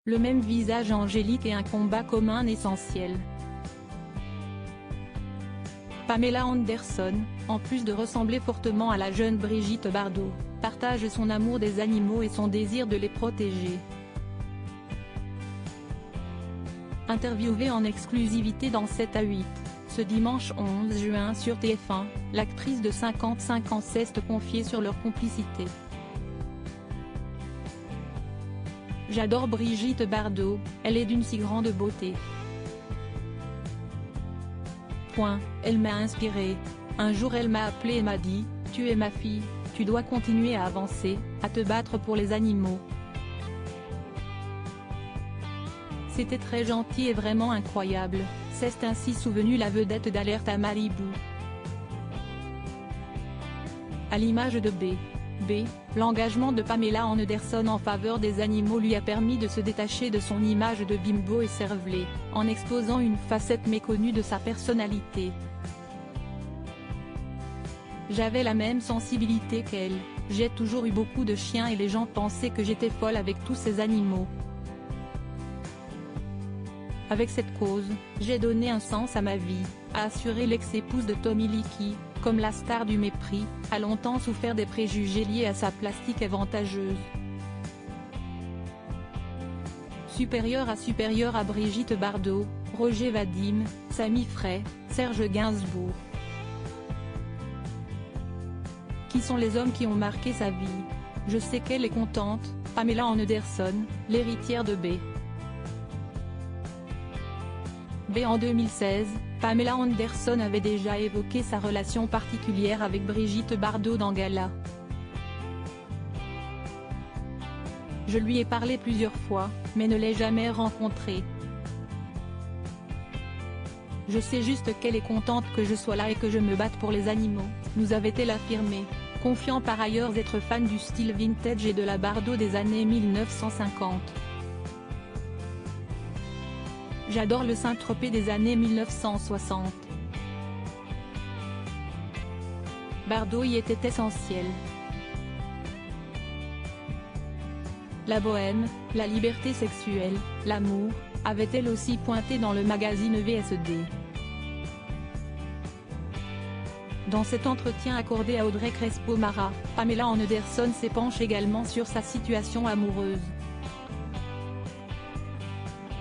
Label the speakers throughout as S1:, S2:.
S1: le même visage angélique et un combat commun essentiel. Pamela Anderson, en plus de ressembler fortement à la jeune Brigitte Bardot, partage son amour des animaux et son désir de les protéger. Interviewée en exclusivité dans 7 à 8, ce dimanche 11 juin sur TF1, l'actrice de 55 ans s'est confiée sur leur complicité. « J'adore Brigitte Bardot, elle est d'une si grande beauté. Elle m'a inspirée. Un jour elle m'a appelée et m'a dit, tu es ma fille, tu dois continuer à avancer, à te battre pour les animaux. C'était très gentil et vraiment incroyable », s'est ainsi souvenue la vedette d'Alerte à Malibu. À l'image de B, l'engagement de Pamela Anderson en faveur des animaux lui a permis de se détacher de son image de bimbo et cervelé, en exposant une facette méconnue de sa personnalité. « J'avais la même sensibilité qu'elle, j'ai toujours eu beaucoup de chiens et les gens pensaient que j'étais folle avec tous ces animaux. Avec cette cause, j'ai donné un sens à ma vie », a assuré l'ex-épouse de Tommy Lee qui, comme la star du mépris, a longtemps souffert des préjugés liés à sa plastique avantageuse. Supérieure à Brigitte Bardot, Roger Vadim, Sami Frey, Serge Gainsbourg. Qui sont les hommes qui ont marqué sa vie? Je sais qu'elle est contente, Pamela Anderson, l'héritière de B. En 2016, Pamela Anderson avait déjà évoqué sa relation particulière avec Brigitte Bardot dans Gala. « Je lui ai parlé plusieurs fois, mais ne l'ai jamais rencontrée. Je sais juste qu'elle est contente que je sois là et que je me batte pour les animaux », nous avait-elle affirmé, confiant par ailleurs être fan du style vintage et de la Bardot des années 1950. « J'adore le Saint-Tropez des années 1960. Bardot y était essentielle. La bohème, la liberté sexuelle, l'amour, avait-elle aussi pointé dans le magazine VSD. Dans cet entretien accordé à Audrey Crespo-Mara, Pamela Anderson s'épanche également sur sa situation amoureuse.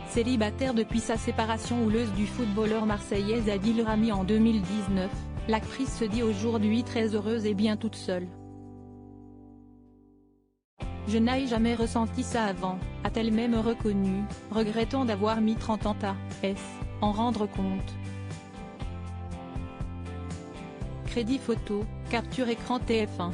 S1: Célibataire depuis sa séparation houleuse du footballeur marseillais Adil Rami en 2019, l'actrice se dit aujourd'hui très heureuse et bien toute seule. « Je n'ai jamais ressenti ça avant », a-t-elle même reconnu, regrettant d'avoir mis 30 ans à en rendre compte. Crédit photo, capture écran TF1.